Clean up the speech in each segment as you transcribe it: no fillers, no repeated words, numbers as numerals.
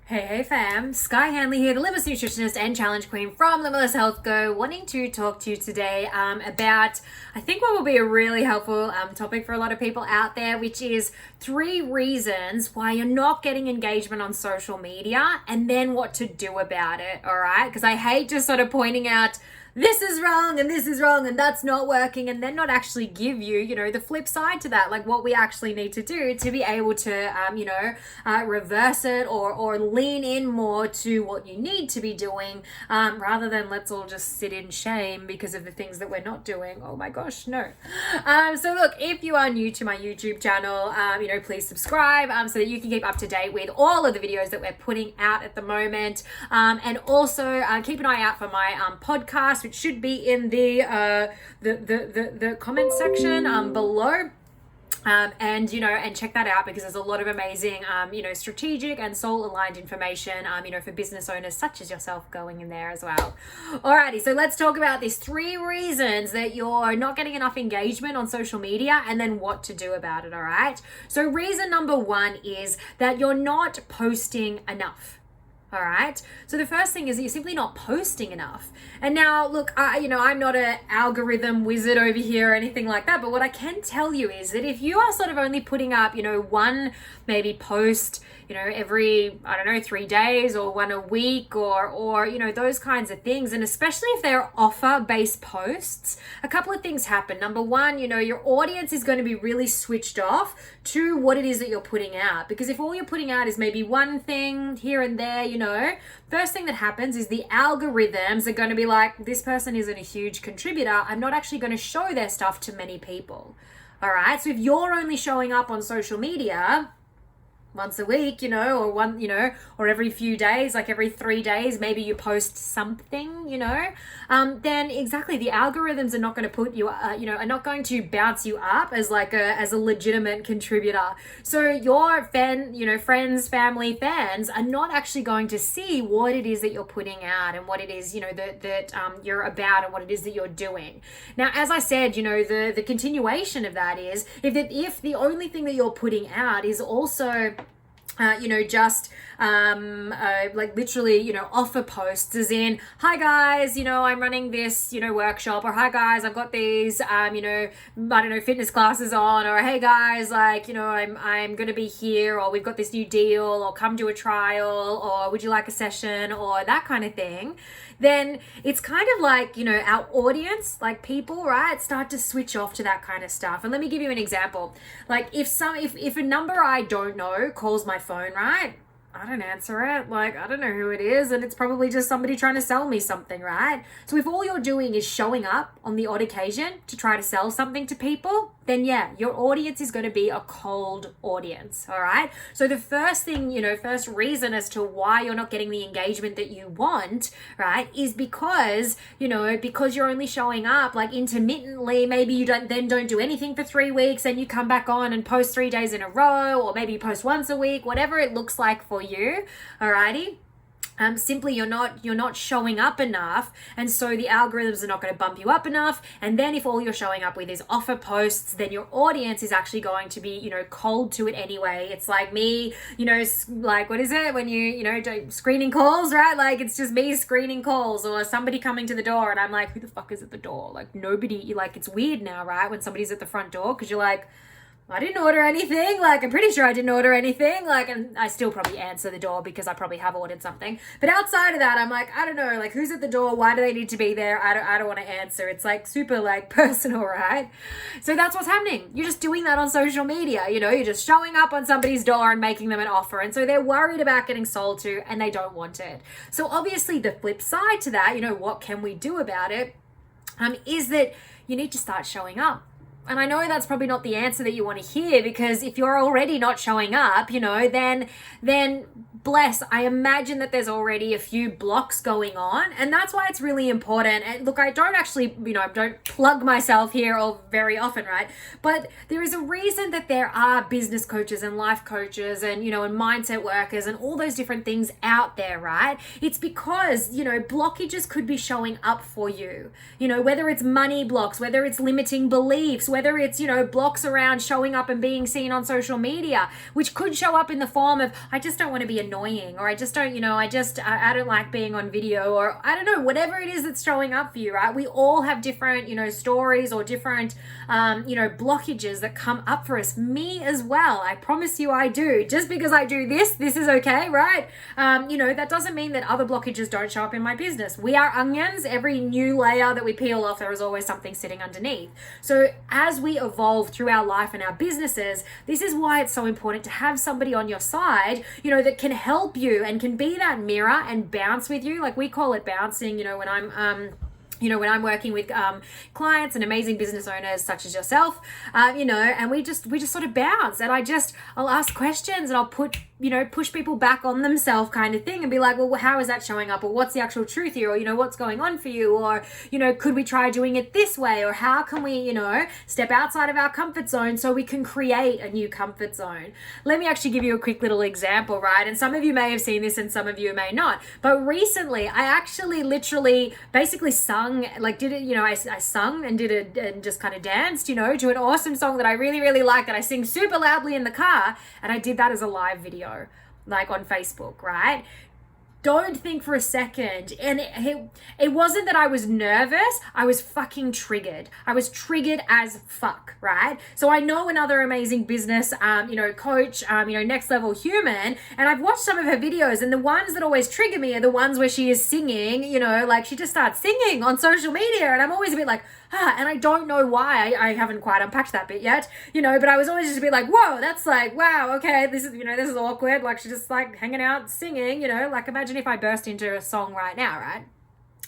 Hey fam, Skye Hanley here, the Limitless Nutritionist and Challenge Queen from Limitless Health Go, wanting to talk to you today about, I think what will be a really helpful topic for a lot of people out there, which is 3 reasons why you're not getting engagement on social media and then what to do about it, all right? Because I hate just sort of pointing out this is wrong and that's not working, and then not actually give you, the flip side to that, like what we actually need to do to be able to, reverse it or lean in more to what you need to be doing, rather than let's all just sit in shame because of the things that we're not doing. Oh my gosh, no. So look, if you are new to my YouTube channel, please subscribe so that you can keep up to date with all of the videos that we're putting out at the moment, and also keep an eye out for my podcast, which should be in the comment section below. And check that out because there's a lot of amazing, strategic and soul-aligned information, for business owners such as yourself going in there as well. Alrighty, so let's talk about these 3 reasons that you're not getting enough engagement on social media and then what to do about it, all right? So reason number 1 is that you're not posting enough. All right. So the first thing is that you're simply not posting enough. And now, look, I'm not an algorithm wizard over here or anything like that. But what I can tell you is that if you are sort of only putting up, one maybe post, every, 3 days or one a week or those kinds of things. And especially if they're offer-based posts, a couple of things happen. Number 1, your audience is going to be really switched off to what it is that you're putting out. Because if all you're putting out is maybe one thing here and there, first thing that happens is the algorithms are going to be like, this person isn't a huge contributor. I'm not actually going to show their stuff to many people. All right. So if you're only showing up on social media once a week, or every few days, like every 3 days, maybe you post something, then exactly the algorithms are not going to put you, are not going to bounce you up as as a legitimate contributor. So your friends, family, fans are not actually going to see what it is that you're putting out and what it is, that you're about and what it is that you're doing. Now, as I said, the continuation of that is if the only thing that you're putting out is also literally, offer posts as in, hi guys, I'm running this, workshop, or hi guys, I've got these, fitness classes on, or hey guys, I'm going to be here, or we've got this new deal, or come do a trial, or would you like a session, or that kind of thing. Then it's kind of like, our audience, like people, right, start to switch off to that kind of stuff. And let me give you an example. Like if a number I don't know calls my phone, right? I don't answer it. I don't know who it is, and it's probably just somebody trying to sell me something, right? So if all you're doing is showing up on the odd occasion to try to sell something to people, then yeah, your audience is going to be a cold audience, all right? So the first thing, first reason as to why you're not getting the engagement that you want, right, is because you're only showing up intermittently. Maybe you don't do anything for 3 weeks, and you come back on and post 3 days in a row, or maybe you post once a week, whatever it looks like for you, alrighty? Simply you're not showing up enough, and so the algorithms are not going to bump you up enough. And then if all you're showing up with is offer posts, then your audience is actually going to be cold to it anyway. It's like me, what is it when you do screening calls, right? It's just me screening calls, or somebody coming to the door and I'm like, who the fuck is at the door? Nobody, it's weird now, right, when somebody's at the front door, because you're like, I didn't order anything. I'm pretty sure I didn't order anything. And I still probably answer the door because I probably have ordered something. But outside of that, I'm like, I don't know, who's at the door? Why do they need to be there? I don't want to answer. It's super personal, right? So that's what's happening. You're just doing that on social media. You're just showing up on somebody's door and making them an offer. And so they're worried about getting sold to, and they don't want it. So obviously the flip side to that, what can we do about it? Is that you need to start showing up. And I know that's probably not the answer that you want to hear, because if you're already not showing up, then bless, I imagine that there's already a few blocks going on, and that's why it's really important. And look, I don't actually, I don't plug myself here or very often, right? But there is a reason that there are business coaches and life coaches and, and mindset workers and all those different things out there, right? It's because, blockages could be showing up for you, whether it's money blocks, whether it's limiting beliefs, whether it's, blocks around showing up and being seen on social media, which could show up in the form of, I just don't want to be a annoying, or I just don't, I don't like being on video, or I don't know, whatever it is that's showing up for you, right? We all have different, stories or different, blockages that come up for us. Me as well. I promise you I do. Just because I do this is okay, right? That doesn't mean that other blockages don't show up in my business. We are onions. Every new layer that we peel off, there is always something sitting underneath. So as we evolve through our life and our businesses, this is why it's so important to have somebody on your side, that can help you and can be that mirror and bounce with you. Like we call it bouncing, when I'm working with clients and amazing business owners such as yourself, and we just sort of bounce, and I'll ask questions, and I'll push people back on themselves kind of thing, and be like, well, how is that showing up? Or what's the actual truth here? Or, what's going on for you? Or, could we try doing it this way? Or how can we, step outside of our comfort zone so we can create a new comfort zone? Let me actually give you a quick little example, right? And some of you may have seen this and some of you may not. But recently, I actually literally basically sung, like did it, I sung and did it and just kind of danced, to an awesome song that I really, really like, that I sing super loudly in the car. And I did that as a live video, like on Facebook, right? Don't think for a second. And it wasn't that I was nervous. I was fucking triggered. I was triggered as fuck, right? So I know another amazing business, coach, next level human. And I've watched some of her videos, and the ones that always trigger me are the ones where she is singing, like she just starts singing on social media. And I'm always a bit like, and I don't know why. I haven't quite unpacked that bit yet, but I was always just a bit like, whoa, that's like, wow, okay, this is awkward. Like she's just like hanging out, singing, like imagine if I burst into a song right now, right?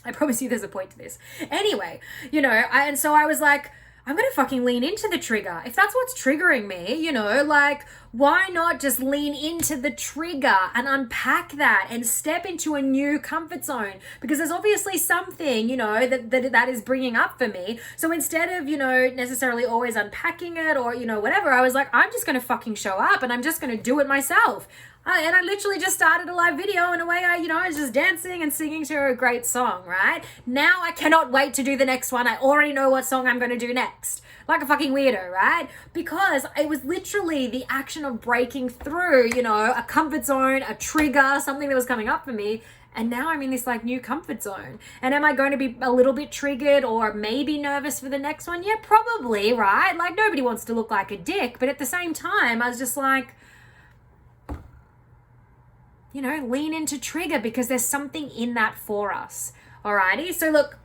I promise you there's a point to this. Anyway, and so I was like, I'm going to fucking lean into the trigger. If that's what's triggering me, like, why not just lean into the trigger and unpack that and step into a new comfort zone? Because there's obviously something, that is bringing up for me. So instead of, necessarily always unpacking it or, whatever, I was like, I'm just going to fucking show up and I'm just going to do it myself. And I literally just started a live video, and away I was just dancing and singing to a great song, right? Now I cannot wait to do the next one. I already know what song I'm going to do next. Like a fucking weirdo, right? Because it was literally the action of breaking through, a comfort zone, a trigger, something that was coming up for me. And now I'm in this like new comfort zone. And am I going to be a little bit triggered or maybe nervous for the next one? Yeah, probably, right? Like nobody wants to look like a dick. But at the same time, I was just like, lean into trigger, because there's something in that for us. Alrighty. So look,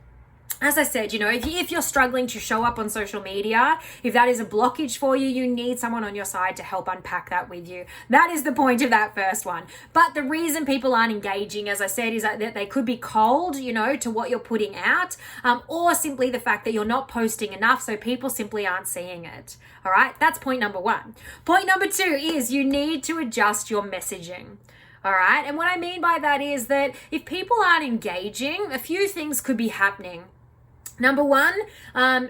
as I said, if you're struggling to show up on social media, if that is a blockage for you, you need someone on your side to help unpack that with you. That is the point of that first one. But the reason people aren't engaging, as I said, is that they could be cold, to what you're putting out, or simply the fact that you're not posting enough, so people simply aren't seeing it. All right. That's point number one. Point number two is you need to adjust your messaging. All right. And what I mean by that is that if people aren't engaging, a few things could be happening. Number one,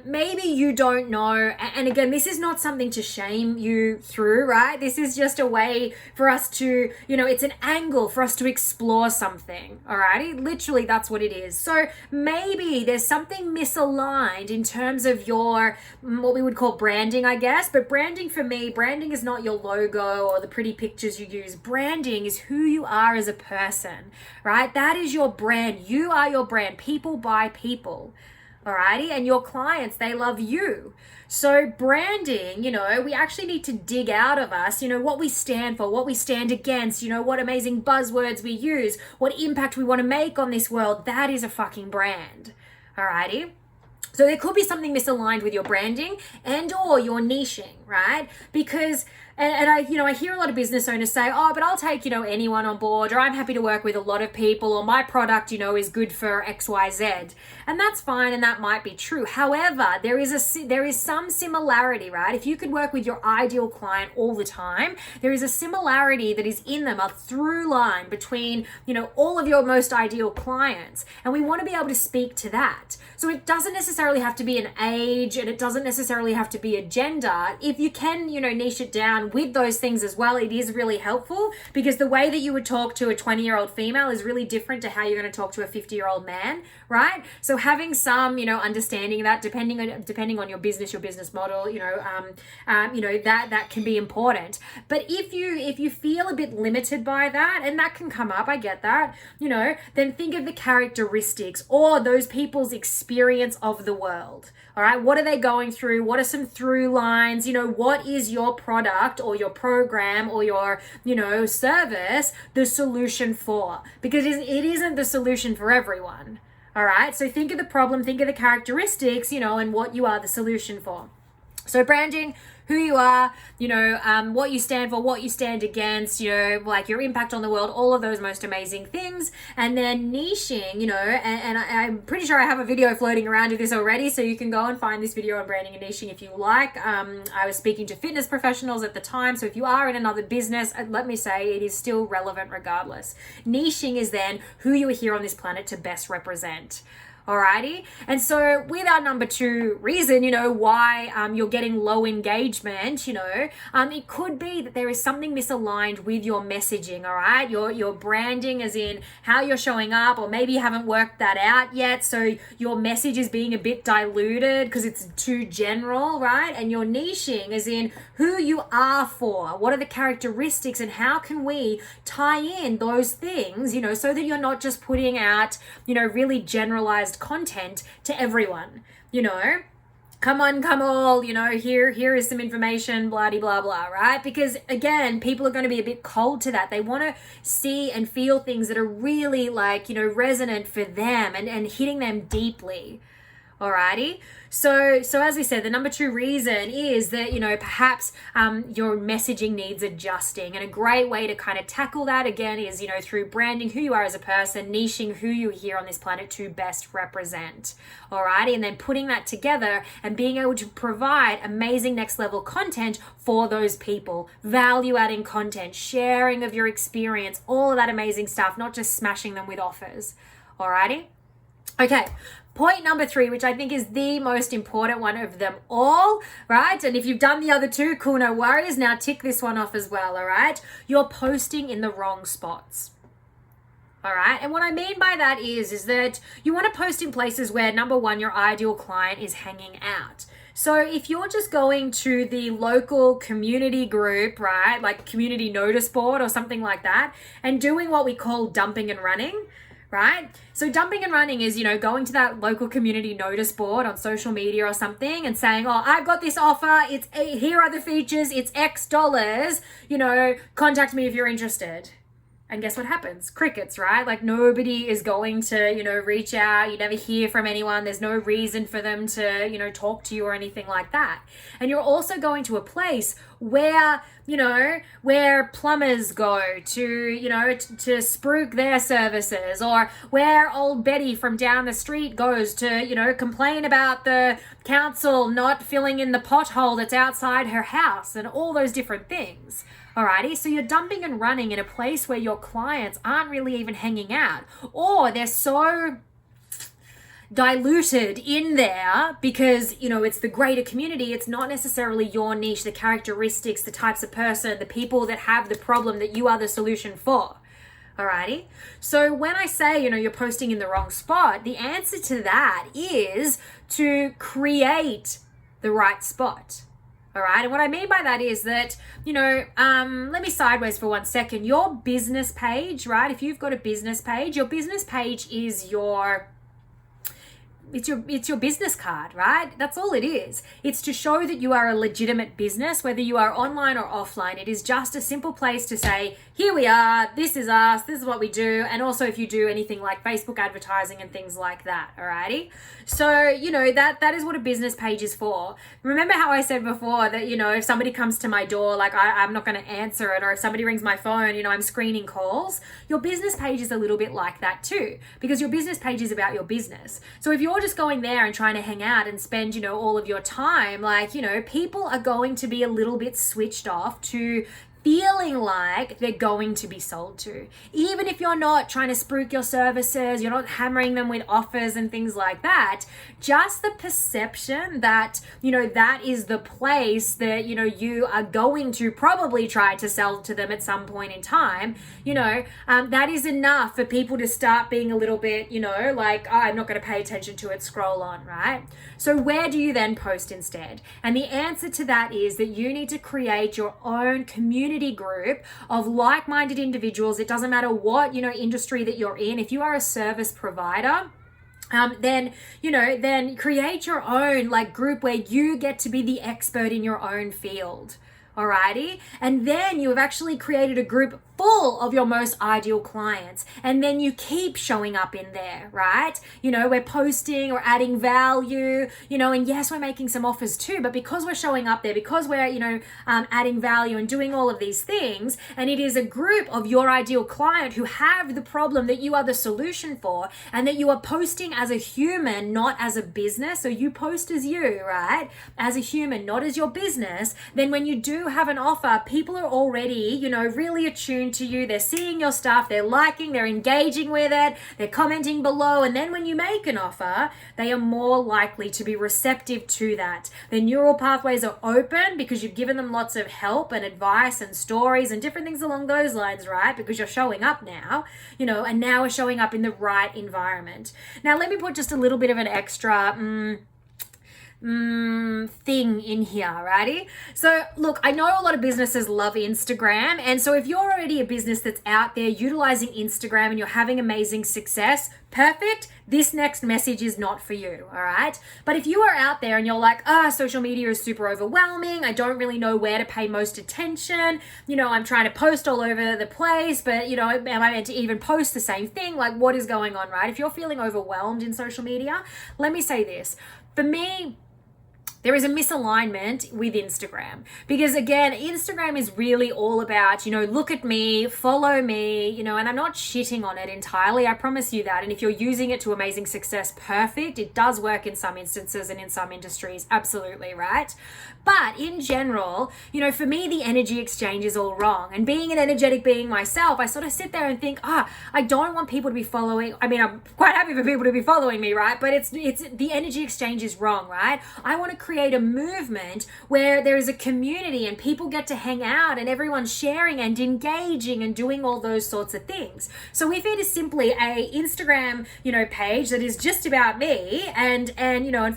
maybe you don't know, and again, this is not something to shame you through, right? This is just a way for us to, it's an angle for us to explore something, alrighty? Literally, that's what it is. So maybe there's something misaligned in terms of your, what we would call branding, I guess, but branding for me, branding is not your logo or the pretty pictures you use. Branding is who you are as a person, right? That is your brand. You are your brand. People buy people. Alrighty, and your clients, they love you. So branding, we actually need to dig out of us, what we stand for, what we stand against, what amazing buzzwords we use, what impact we want to make on this world. That is a fucking brand. Alrighty. So there could be something misaligned with your branding and or your niching, right? Because and I hear a lot of business owners say, oh, but I'll take, anyone on board, or I'm happy to work with a lot of people, or my product, is good for X, Y, Z. And that's fine. And that might be true. However, there is some similarity, right? If you could work with your ideal client all the time, there is a similarity that is in them, a through line between, all of your most ideal clients. And we want to be able to speak to that. So it doesn't necessarily have to be an age, and it doesn't necessarily have to be a gender. If you can, niche it down with those things as well, it is really helpful, because the way that you would talk to a 20-year-old female is really different to how you're going to talk to a 50-year-old man, right? So having some, understanding that depending on your business model, that can be important. But if you feel a bit limited by that, and that can come up, I get that, then think of the characteristics or those people's experience of the world. All right, what are they going through? What are some through lines? What is your product or your program or your, service the solution for? Because it isn't the solution for everyone. All right, so think of the problem, think of the characteristics, and what you are the solution for. So branding, who you are, what you stand for, what you stand against, like your impact on the world, all of those most amazing things. And then niching, and I'm pretty sure I have a video floating around of this already, so you can go and find this video on branding and niching if you like. I was speaking to fitness professionals at the time, so if you are in another business, let me say it is still relevant regardless. Niching is then who you are here on this planet to best represent. Alrighty, and so with our number 2 reason, why you're getting low engagement, it could be that there is something misaligned with your messaging. All right, your branding, as in how you're showing up, or maybe you haven't worked that out yet, so your message is being a bit diluted because it's too general, right? And your niching, as in who you are for, what are the characteristics, and how can we tie in those things, so that you're not just putting out, really generalized content to everyone. Come all, here is some information, blah blah blah, right? Because again, people are going to be a bit cold to that. They want to see and feel things that are really resonant for them and hitting them deeply. Alrighty, so as we said, the number 2 reason is that perhaps your messaging needs adjusting, and a great way to kind of tackle that again is through branding who you are as a person, niching who you are here on this planet to best represent. Alrighty, and then putting that together and being able to provide amazing next level content for those people, value adding content, sharing of your experience, all of that amazing stuff, not just smashing them with offers. Alrighty, okay. Point number 3, which I think is the most important one of them all, right? And if you've done the other 2, cool, no worries. Now tick this one off as well, all right? You're posting in the wrong spots. All right, and what I mean by that is that you want to post in places where, number 1, your ideal client is hanging out. So if you're just going to the local community group, right, like community notice board or something like that, and doing what we call dumping and running, right? So dumping and running is, going to that local community notice board on social media or something and saying, oh, I've got this offer. Here are the features. It's X dollars, contact me if you're interested. And guess what happens? Crickets, right? Like nobody is going to, reach out. You never hear from anyone. There's no reason for them to, talk to you or anything like that. And you're also going to a place where, where plumbers go to, to spruik their services, or where old Betty from down the street goes to, complain about the council not filling in the pothole that's outside her house, and all those different things. Alrighty, so you're dumping and running in a place where your clients aren't really even hanging out, or they're so diluted in there because, it's the greater community. It's not necessarily your niche, the characteristics, the types of person, the people that have the problem that you are the solution for. Alrighty, so when I say, you're posting in the wrong spot, the answer to that is to create the right spot. All right. And what I mean by that is that, let me sideways for 1 second. Your business page, right? If you've got a business page, your business page is it's your business card, right? That's all it is. It's to show that you are a legitimate business, whether you are online or offline. It is just a simple place to say, here we are, this is us, this is what we do. And also if you do anything like Facebook advertising and things like that, alrighty? So, that is what a business page is for. Remember how I said before that, if somebody comes to my door, like I'm not going to answer it, or if somebody rings my phone, I'm screening calls. Your business page is a little bit like that too, because your business page is about your business. So if you're just going there and trying to hang out and spend, all of your time, people are going to be a little bit switched off to feeling like they're going to be sold to. Even if you're not trying to spruik your services, you're not hammering them with offers and things like that, just the perception that, that is the place that, you are going to probably try to sell to them at some point in time, that is enough for people to start being a little bit, like, oh, I'm not going to pay attention to it, scroll on, right? So where do you then post instead? And the answer to that is that you need to create your own community group of like-minded individuals. It doesn't matter what, industry that you're in. If you are a service provider, then create your own group where you get to be the expert in your own field. Alrighty. And then you have actually created a group full of your most ideal clients. And then you keep showing up in there, right? We're posting or adding value, and yes, we're making some offers too, but because we're showing up there, because we're, adding value and doing all of these things, and it is a group of your ideal client who have the problem that you are the solution for, and that you are posting as a human, not as a business. So you post as you, right? As a human, not as your business. Then when you do have an offer, people are already, really attuned to you. They're seeing your stuff, they're liking, they're engaging with it, they're commenting below. And then when you make an offer, they are more likely to be receptive to that. Their neural pathways are open because you've given them lots of help and advice and stories and different things along those lines, right? Because you're showing up now, and now we're showing up in the right environment. Now, let me put just a little bit of an extra thing in here, righty? So look, I know a lot of businesses love Instagram, and so if you're already a business that's out there utilizing Instagram and you're having amazing success, perfect. This next message is not for you, all right? But if you are out there and you're like, social media is super overwhelming, I don't really know where to pay most attention, I'm trying to post all over the place, but am I meant to even post the same thing? Like, what is going on, right? If you're feeling overwhelmed in social media, let me say this. For me, there is a misalignment with Instagram because, again, Instagram is really all about, look at me, follow me, and I'm not shitting on it entirely. I promise you that. And if you're using it to amazing success, perfect. It does work in some instances and in some industries. Absolutely, right? But in general, for me, the energy exchange is all wrong. And being an energetic being myself, I sort of sit there and think, I don't want people to be following. I mean, I'm quite happy for people to be following me, right? But it's the energy exchange is wrong, right? I want to create a movement where there is a community and people get to hang out and everyone's sharing and engaging and doing all those sorts of things. So if it is simply a Instagram, page that is just about me and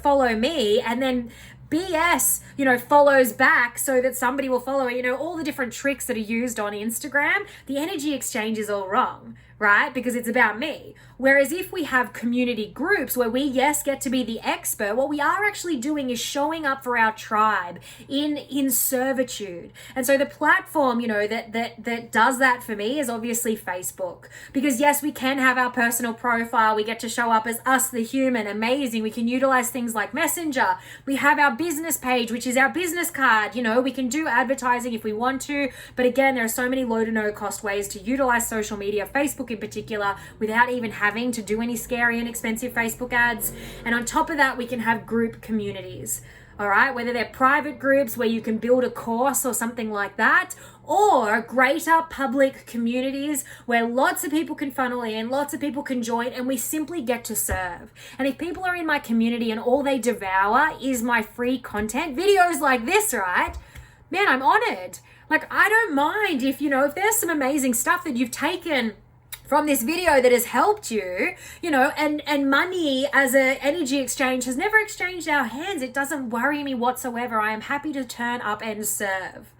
follow me, and then BS, follows back so that somebody will follow it, all the different tricks that are used on Instagram, the energy exchange is all wrong, right? Because it's about me. Whereas if we have community groups where we, yes, get to be the expert, what we are actually doing is showing up for our tribe in servitude. And so the platform, that does that for me is obviously Facebook. Because yes, we can have our personal profile. We get to show up as us, the human, amazing. We can utilize things like Messenger. We have our business page, which is our business card. We can do advertising if we want to. But again, there are so many low to no cost ways to utilize social media, Facebook in particular, without even having to do any scary and expensive Facebook ads. And on top of that, we can have group communities. All right, whether they're private groups where you can build a course or something like that, or greater public communities where lots of people can funnel in, lots of people can join, and we simply get to serve. And if people are in my community and all they devour is my free content, videos like this, right? Man, I'm honored. I don't mind if there's some amazing stuff that you've taken from this video that has helped you, and money as an energy exchange has never exchanged our hands. It doesn't worry me whatsoever. I am happy to turn up and serve.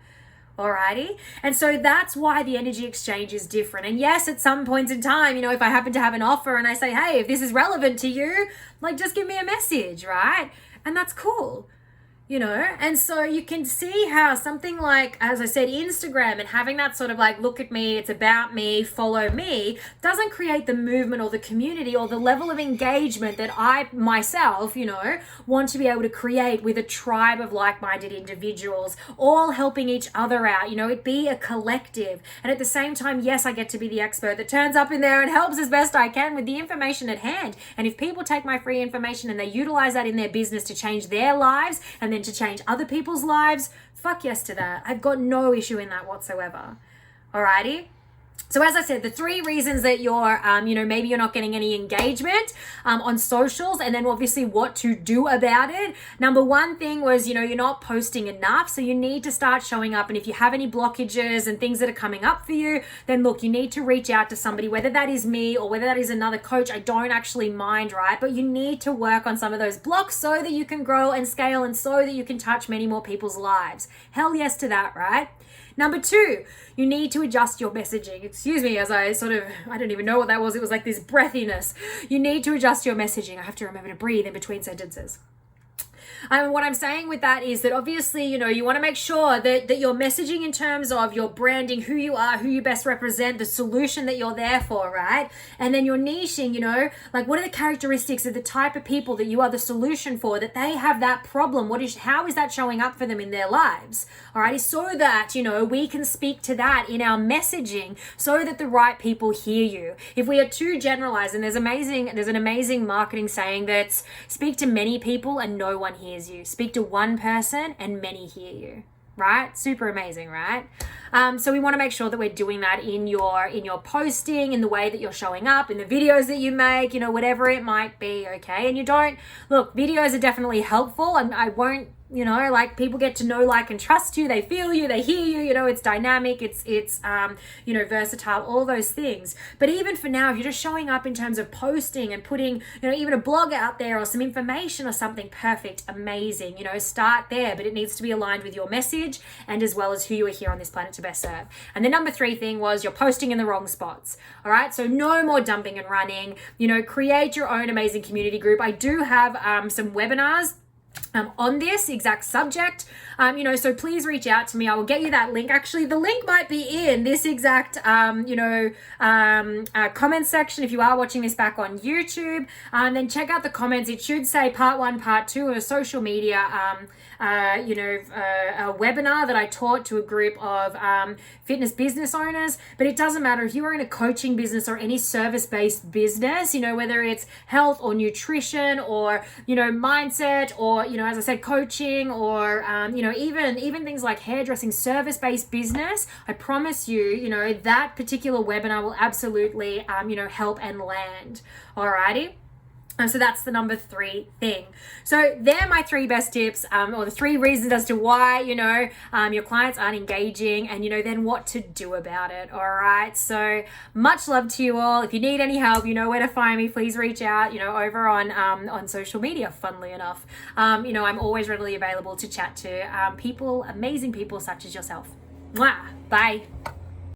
Alrighty? And so that's why the energy exchange is different. And yes, at some points in time, if I happen to have an offer and I say, hey, if this is relevant to you, just give me a message, right? And that's cool. And so you can see how something like, as I said, Instagram and having that sort of look at me, it's about me, follow me, doesn't create the movement or the community or the level of engagement that I myself, want to be able to create with a tribe of like-minded individuals, all helping each other out, it be a collective. And at the same time, yes, I get to be the expert that turns up in there and helps as best I can with the information at hand. And if people take my free information and they utilize that in their business to change their lives and then meant to change other people's lives, fuck yes to that. I've got no issue in that whatsoever. Alrighty? So as I said, the 3 reasons that you're, maybe you're not getting any engagement on socials, and then obviously what to do about it. Number 1 thing was, you're not posting enough. So you need to start showing up. And if you have any blockages and things that are coming up for you, then look, you need to reach out to somebody, whether that is me or whether that is another coach. I don't actually mind, right? But you need to work on some of those blocks so that you can grow and scale and so that you can touch many more people's lives. Hell yes to that, right? Number 2, you need to adjust your messaging. Excuse me, as I don't even know what that was. It was like this breathiness. You need to adjust your messaging. I have to remember to breathe in between sentences. What I'm saying with that is that obviously, you want to make sure that your messaging in terms of your branding, who you are, who you best represent, the solution that you're there for, right? And then your niching, like what are the characteristics of the type of people that you are the solution for, that they have that problem? How is that showing up for them in their lives? All right, so that, we can speak to that in our messaging so that the right people hear you. If we are too generalized, and there's an amazing marketing saying that speak to many people and no one hears you. Speak to one person and many hear you, right? Super amazing, right? So we want to make sure that we're doing that in your posting, in the way that you're showing up, in the videos that you make, whatever it might be, okay? And videos are definitely helpful, and I won't, people get to know, like, and trust you. They feel you, they hear you, it's dynamic, it's versatile, all those things. But even for now, if you're just showing up in terms of posting and putting, even a blog out there or some information or something, perfect, amazing, start there. But it needs to be aligned with your message and as well as who you are here on this planet to best serve. And the number 3 thing was you're posting in the wrong spots. All right. So no more dumping and running, create your own amazing community group. I do have some webinars on this exact subject, so please reach out to me. I will get you that link. Actually, the link might be in this exact, comment section if you are watching this back on YouTube. Then check out the comments. It should say part 1, part 2 of a social media, a webinar that I taught to a group of fitness business owners. But it doesn't matter if you are in a coaching business or any service-based business, whether it's health or nutrition or, mindset or, as I said, coaching or, even things like hairdressing, service-based business. I promise you, that particular webinar will absolutely, help and land. Alrighty. So that's the number 3 thing. So they're my 3 best tips, or the 3 reasons as to why, your clients aren't engaging and, then what to do about it. All right. So much love to you all. If you need any help, you know where to find me. Please reach out, over on social media, funnily enough. I'm always readily available to chat to people, amazing people such as yourself. Mwah. Bye.